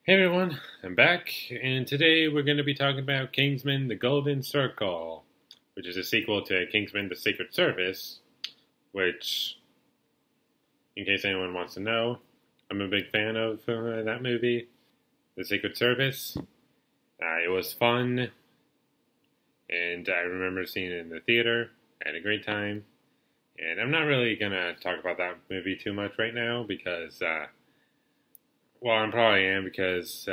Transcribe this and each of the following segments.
Hey everyone, I'm back, and today we're going to be talking about Kingsman: The Golden Circle, which is a sequel to Kingsman: The Secret Service, which, in case anyone wants to know, I'm a big fan of that movie, The Secret Service. It was fun, and I remember seeing it in the theater. I had a great time, and I'm not really going to talk about that movie too much right now because, well, I probably am because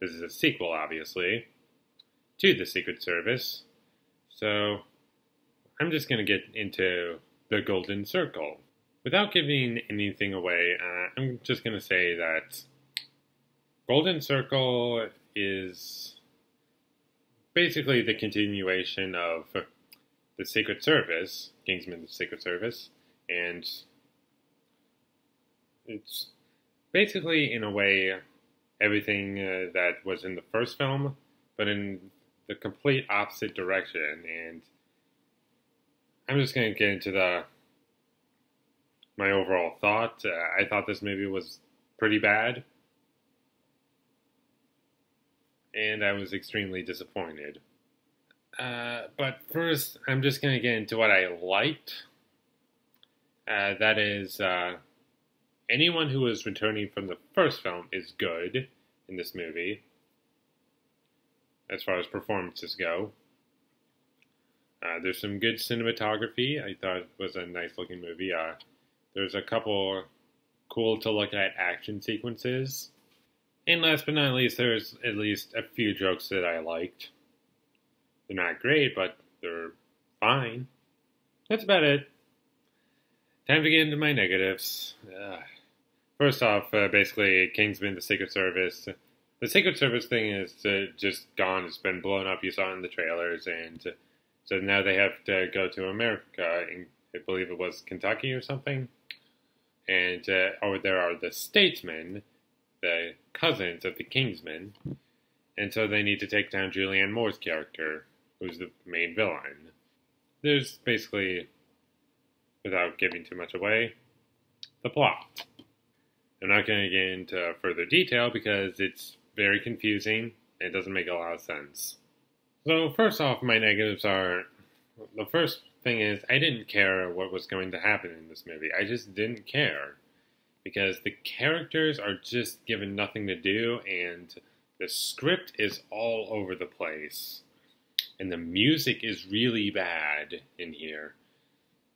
this is a sequel, obviously, to The Secret Service. So I'm just going to get into the Golden Circle. Without giving anything away, I'm just going to say that Golden Circle is basically the continuation of The Secret Service, Kingsman: The Secret Service, and it's basically, in a way, everything that was in the first film, but in the complete opposite direction. And I'm just going to get into my overall thought. I thought this movie was pretty bad, and I was extremely disappointed. But first, I'm just going to get into what I liked. That is, anyone who is returning from the first film is good in this movie, as far as performances go. There's some good cinematography. I thought it was a nice looking movie. There's a couple cool to look at action sequences. And last but not least, there's at least a few jokes that I liked. They're not great, but they're fine. That's about it. Time to get into my negatives. First off, basically, Kingsman: The Secret Service. The Secret Service thing is just gone. It's been blown up. You saw it in the trailers, and so now they have to go to America. I believe it was Kentucky or something. And over there are the Statesmen, the cousins of the Kingsmen, and so they need to take down Julianne Moore's character, who's the main villain. There's basically, without giving too much away, the plot. I'm not going to get into further detail because it's very confusing and it doesn't make a lot of sense. So first off, my negatives are, the first thing is I didn't care what was going to happen in this movie. I just didn't care because the characters are just given nothing to do and the script is all over the place. And the music is really bad in here.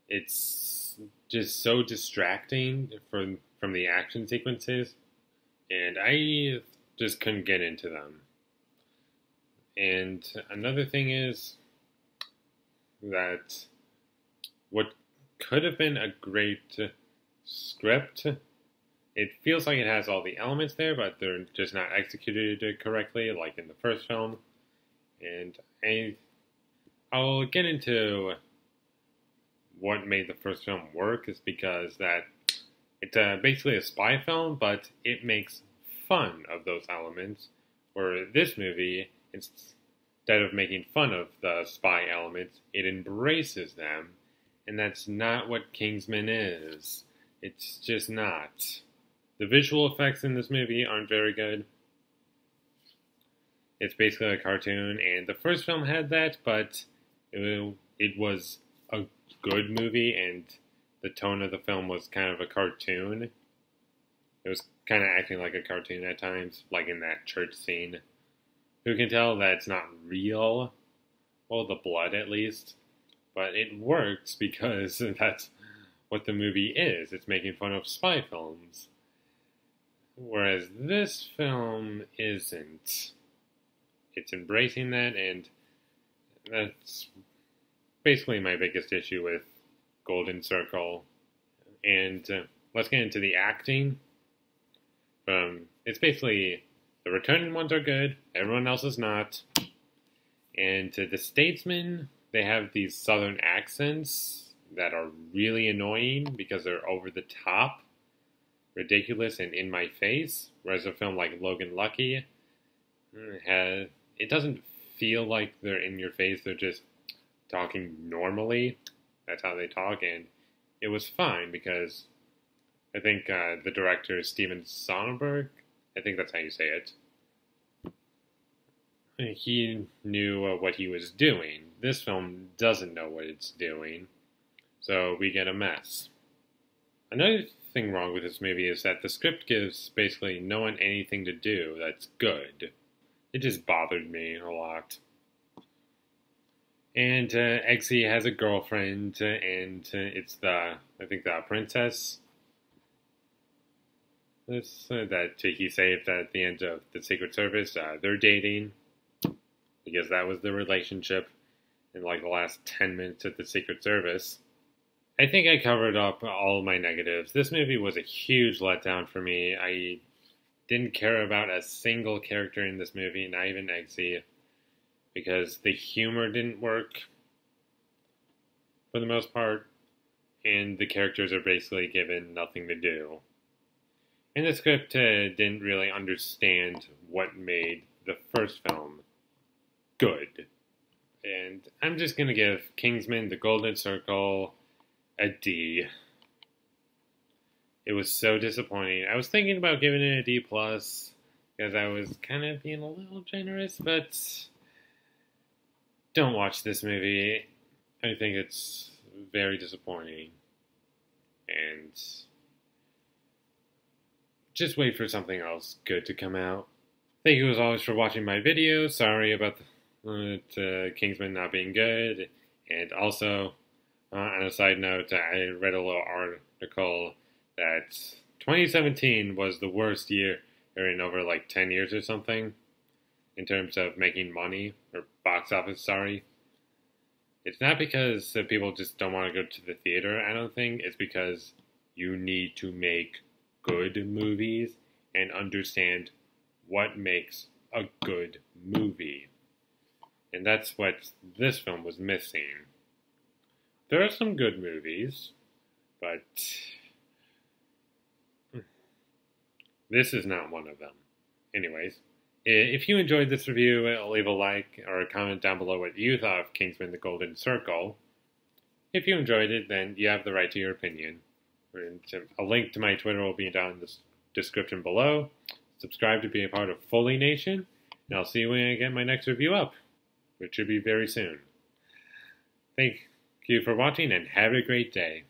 It's just so distracting from the action sequences, and I just couldn't get into them. And another thing is that what could have been a great script, it feels like it has all the elements there, but they're just not executed correctly, like in the first film. And I'll get into what made the first film work is because that it's basically a spy film, but it makes fun of those elements. Where this movie, instead of making fun of the spy elements, it embraces them, and that's not what Kingsman is. It's just not. The visual effects in this movie aren't very good. It's basically a cartoon, and the first film had that, but it was a good movie, and the tone of the film was kind of a cartoon. It was kind of acting like a cartoon at times, like in that church scene. Who can tell that's not real? Well, the blood at least. But it works because that's what the movie is. It's making fun of spy films. Whereas this film isn't. It's embracing that, and that's basically my biggest issue with Golden Circle. And let's get into the acting. It's basically the returning ones are good, everyone else is not. And the Statesmen, they have these southern accents that are really annoying because they're over the top, ridiculous, and in my face. Whereas a film like Logan Lucky it doesn't feel like they're in your face, they're just talking normally. That's how they talk, and it was fine because I think the director, Steven Soderbergh, I think that's how you say it. He knew what he was doing. This film doesn't know what it's doing, so we get a mess. Another thing wrong with this movie is that the script gives basically no one anything to do that's good. It just bothered me a lot. And Eggsy has a girlfriend, and it's I think the princess. That he saved at the end of the Secret Service. They're dating, because that was the relationship in like the last 10 minutes of the Secret Service. I think I covered up all of my negatives. This movie was a huge letdown for me. I didn't care about a single character in this movie, not even Eggsy, because the humor didn't work for the most part, and the characters are basically given nothing to do. And the script didn't really understand what made the first film good. And I'm just going to give Kingsman: The Golden Circle a D. It was so disappointing. I was thinking about giving it a D+, because I was kind of being a little generous, but don't watch this movie. I think it's very disappointing. And just wait for something else good to come out. Thank you as always for watching my video. Sorry about Kingsman not being good. And also, on a side note, I read a little article that 2017 was the worst year in over like 10 years or something in terms of making money, or box office, sorry. It's not because people just don't want to go to the theater, I don't think. It's because you need to make good movies and understand what makes a good movie. And that's what this film was missing. There are some good movies, but this is not one of them. Anyways, if you enjoyed this review, leave a like or a comment down below what you thought of Kingsman: The Golden Circle. If you enjoyed it, then you have the right to your opinion. And a link to my Twitter will be down in the description below. Subscribe to be a part of Foley Nation, and I'll see you when I get my next review up, which should be very soon. Thank you for watching, and have a great day.